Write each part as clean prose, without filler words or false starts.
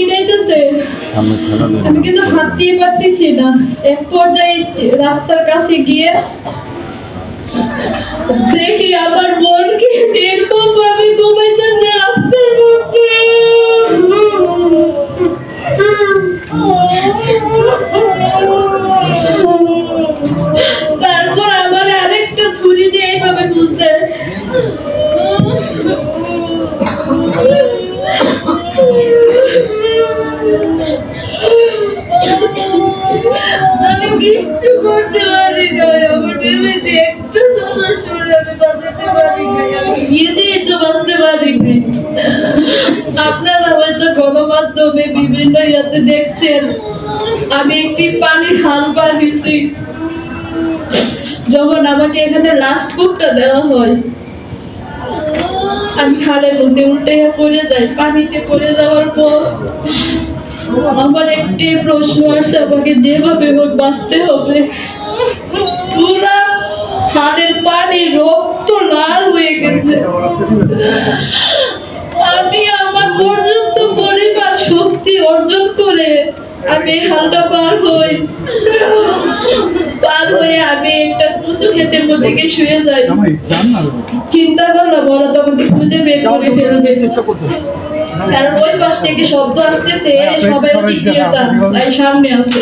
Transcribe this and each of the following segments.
ইনাইতেছে, আমি কিন্তু হাঁটতেই পারতেছি না। এক পর্যায়ে রাস্তার কাছে গিয়ে দেখি আমার বোনকে নির্মম ভাবে ঘুমাইতেছে রাস্তার মধ্যে। তারপর আমার আরেকটা ছুরি দিয়ে এইভাবে বুঝছে। আমি কিচ্ছু করতে পারি না, আমার বেবিতে একটা সোজা সরে আমি বাঁচাতে পারি না, আমি নিজেই তো বাঁচতে পারি না। আপনারা হয়তো গণমাধ্যমে বিভিন্ন ইয়াতে দেখছেন আমি একটি পানির হাল পার হয়েছি। যখন আমাকে এখানে লাস্ট বুকটা দেওয়া হয় আমি খালের মধ্যে উল্টে পড়ে যাই। পানিতে পড়ে যাওয়ার পর আমার একটি প্রশ্ন আসছে, আমাকে যেভাবে হোক বাঁচতে হবে। পুরা খালের পানি রক্ত লাল হয়ে গেছে। আমি আমার পর্যাপ্ত পরিমাণ শক্তি অর্জন করে আমি হালটা পার হই। পার হয়ে আমি একটা উঁচু ক্ষেতের মধ্যে গিয়ে শুয়ে যাই। চিন্তা করলাম ওরা তো আমাকে খুঁজে বের করে ফেলবে, কারণ ওই পাশ থেকে শব্দ আসতেছে, সবাই জিজ্ঞেস তাই সামনে আছে।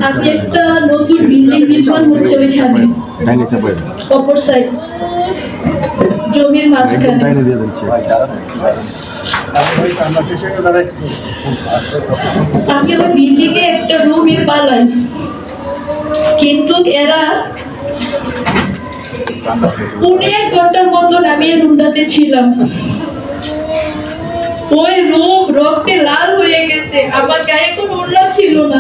আজকে একটা নতুন বিল্ডিং নির্মাণ হচ্ছে ওইখানে অপর সাইড জমির মাঝখানে। আমি ওই বিল্ডিং এ একটা রুমে পালাই, কিন্তু এরা 1 ঘন্টার মতন আমি এই রুমটাতে ছিলাম। ওই রুম রক্তে লাল হয়ে গেছে, আমার গায়ে কোনো ওড়না ছিল না।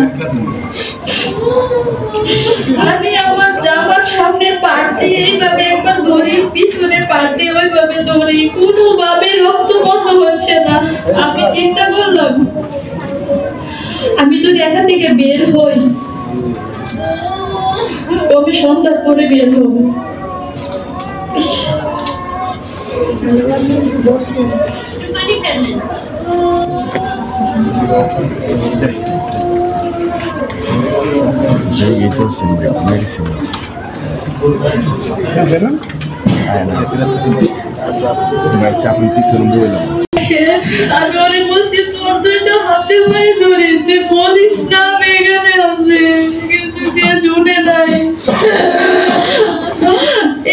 আমি আমার জামার সামনের পাট দিয়ে এইভাবে একবার ধরি, পিছনের পাট দিয়ে ওইভাবে ধরি, কোনোভাবে রক্ত বন্ধ হচ্ছে না। আমি চিন্তা করলাম আমি যদি এখান থেকে বের হই তবে সন্ধ্যার পরে বের হবো। আমি অনেক বলছি তোর দুইটা হাতে পায়ে ধরে তুই বলিস না এখানে আছে, কিন্তু সে শুনে নাই।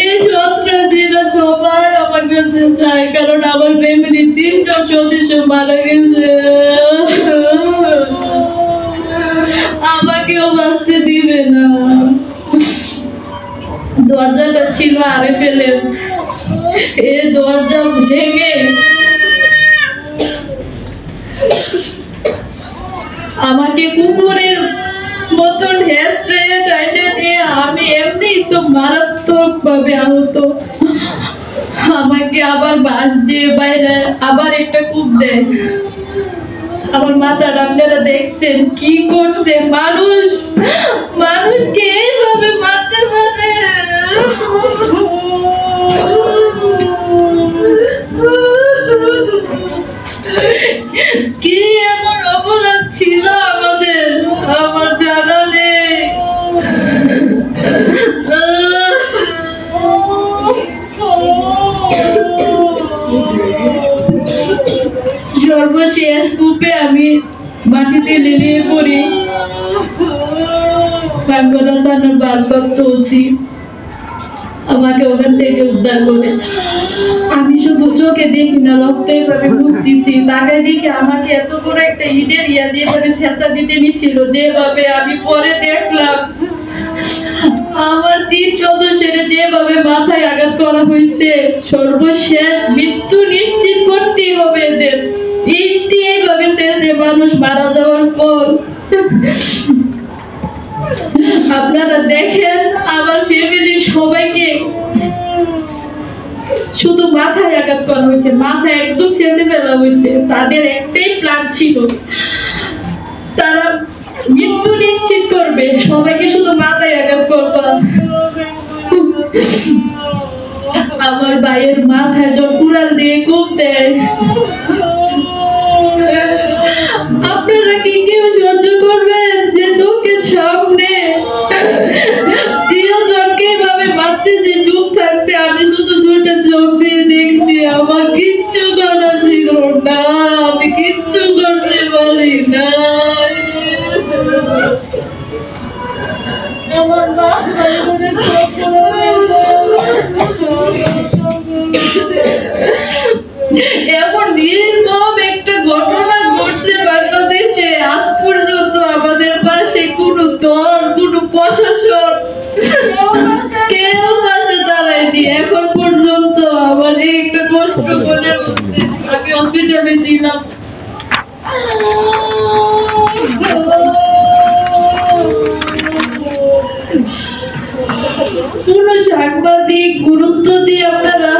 এই সন্ত্রাসীরা সবাই আমার কাছে চায়, কারণ আমার ফ্যামিলি 3 জন সদস্য মারা গেছে। আমাকেও বাঁচতে দিবে না। দরজাটা ছিল আরে ফেলে, এই দরজা ভেঙে আমাকে কুকুরের মতন হেসড়ে টাইটে নিয়ে, আমি এমনি তো মারাত্মক ভাবে আহত। আমাকে আবার বাঁশ দিয়ে বাইরে আবার একটা কূপ দেয়। আমার মাথাটা আপনারা দেখছেন কি করছে, মানুষকে এইভাবে মারতে পারে। কি এমন অপরাধ ছিল আমাদের, আমার জানা নেই। সর্বশেষ কূপে আমি মাটিতে লেলিয়ে পড়ি। বাঙ্গরা থানার ভারপ্রাপ্ত ওসি আমাকে ওখান থেকে উদ্ধার করে। আমি শুধু চোখে দেখি না, রক্ত এভাবে ঘুরতেছি, তাকে দেখে আমাকে এত বড় একটা ইটের ইয়া দিয়ে এভাবে ছেঁচা দিতে নিছিল, যেভাবে আমি পরে দেখলাম আমার 3 সদস্যের যেভাবে মাথায় আঘাত করা হয়েছে। সর্বশেষ মৃত্যু নিশ্চিত করতেই হবে এদের। এইভাবে শেষে মানুষ মারা যাওয়ার পর আপনারা দেখেন আমার ফ্যামিলির সবাইকে শুধু মাথায় আঘাত করা হয়েছে, মাথায় একদম শেষে ফেলা হয়েছে। তাদের একটাই প্ল্যান ছিল, তারা মৃত্যু নিশ্চিত করবে, সবাইকে শুধু মাথায় আঘাত করবে। আমার ভাইয়ের মাথায় যখন কুড়াল দিয়ে কোপ দেয়, আপনারা কি কেউ সহ্য করবেন যে চোখের সামনে প্রিয়জনকে এভাবে মারতেছে? চুপ থাকতে আমি শুধু দুটো চোখ দিয়ে দেখছি, আমার কিচ্ছু করা ছিল না, আমি কিচ্ছু করতে পারি না। আমার মা এমন নির্মম একটা ঘটনা ঘটছে বাংলাদেশে। আজ পর্যন্ত আমাদের পাশে কোনো দল, কোনো প্রশাসন কেউ পাশে দাঁড়ায়নি এখন পর্যন্ত। আমার একটা কষ্ট মনের মধ্যে, আমি হসপিটালে ছিলাম। কোন সাংবাদিক গুরুত্ব দিয়ে আপনারা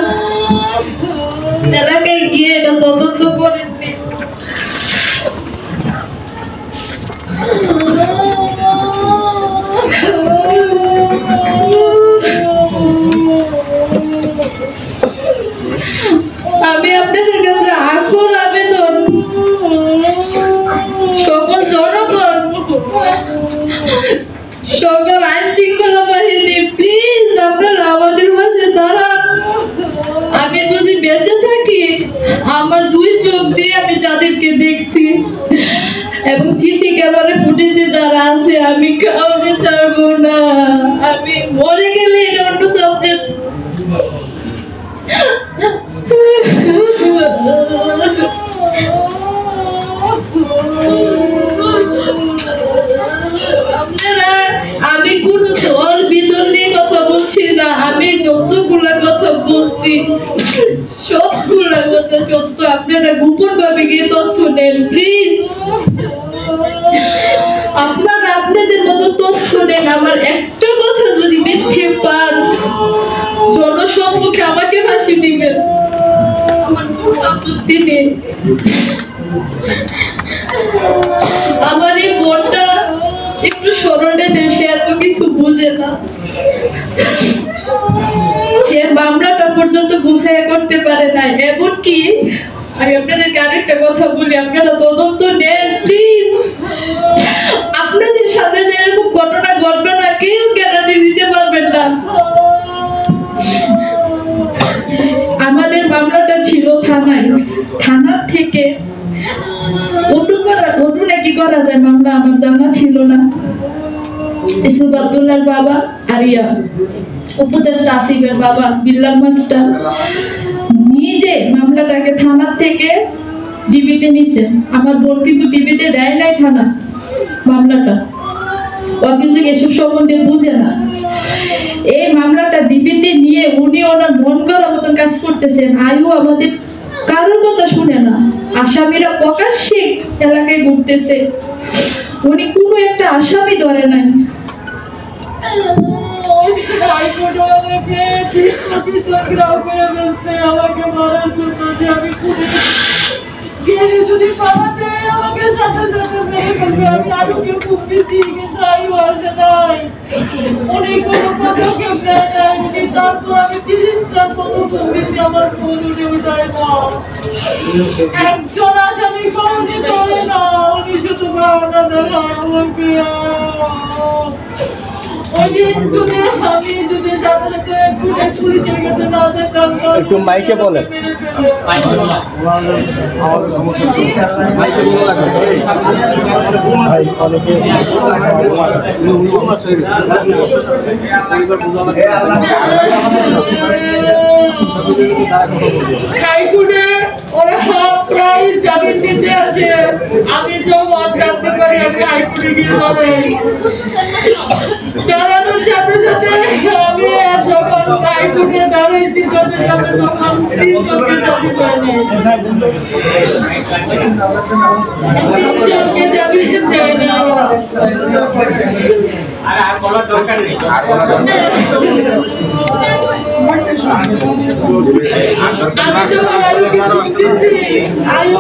এলাকায় গিয়ে এটা তদন্ত করেননি? আমি আপনাদের কাছে আকুল আবেদন, সকল জনগণ, সকল আইন শৃঙ্খলা বাহিনী, প্লিজ আপনারা আমাদের পাশে দাঁড়ান। আমি যদি বেঁচে থাকি, আমার দুই চোখ দিয়ে আমি যাদেরকে দেখছি এবং সিসি ক্যামেরা ফুটেজে যারা আছে, আমি কাউকে ছাড়বো না। আমি মরে গেলে এটা অন্য সাবজেক্ট। আমি কোন দল বিদল নিয়ে কথা বলছি না, আমি যতগুলা কথা বলছি সবগুলা কথা সত্য। আপনারা গোপন ভাবে গিয়ে তথ্য নেন প্লিজ। আপনারা আপনাদের মতো তথ্য নেন। আমার একটা কথা যদি মিথ্যে পান, জনসম্মুখে আমাকে ফাঁসি দিবেন, আমার কোনো আপত্তি নেই। আমার এই বোনটা একটু স্মরণে নেই, সে এত কিছু বুঝে না। সে মামলাটা পর্যন্ত গুছাই করতে পারে না। এমনকি আমি আপনাদেরকে আরেকটা কথা বলি, আপনারা তদন্ত নেন প্লিজ। আপনাদের সাথে যে এরকম ঘটনা ঘটবে না, কেউ গ্যারান্টি দিতে পারবেন না। আমাদের মামলাটা ছিল থানায়, থানার থেকে ঘটনা কি করা যায় মামলা আমার জানা ছিল না। ইসুফ আব্দুল্লাহর বাবা আরিয়া, উপদেষ্টা আসিফের বাবা বিল্লাল মাস্টার নিজে মামলাটাকে থানার থেকে ডিবিতে নিছেন। আমার বোন কিন্তু ডিবিতে দেয় নাই থানা মামলাটা, ও কিন্তু এসব সম্বন্ধে বুঝে না। এই মামলাটা ডিবিতে নিয়ে উনি ওনার মন করার মতন কাজ করতেছেন। আয়ু আমাদের কারোর কথা শুনে না, আসামিরা প্রকাশ্যে এলাকায় ঘুরতেছে, উনি কোনো একটা আসামি ধরে নাই। যদি পাওয়া যায় আমাকে সাথে সাথে মেরে ফেলবে। আমি আরো কেউ খুঁজতেছি কিন্তু আয়ু আসে নাই, অনেক কোনো পদক্ষেপ নেয় নাই। তারপর আমি 30টা পদক্ষেপ দিচ্ছি, আমার ফোন উঠে উঠায় না। একজন আসামি কমতে পারে না, উনি শুধু বাহানা দেখায় আমাকে। একটু মাইকে বলেন। প্রায় জামিন দিতে আসে, আমি যখন জানতে পারি আমি হাইকোর্টে গিয়ে দাঁড়ানোর সাথে সাথে আমি যখন হাইকোর্টে দাঁড়িয়েছি তাদের সাথে তখন জামিন দেয় না। আর বলার দরকার নেই, আর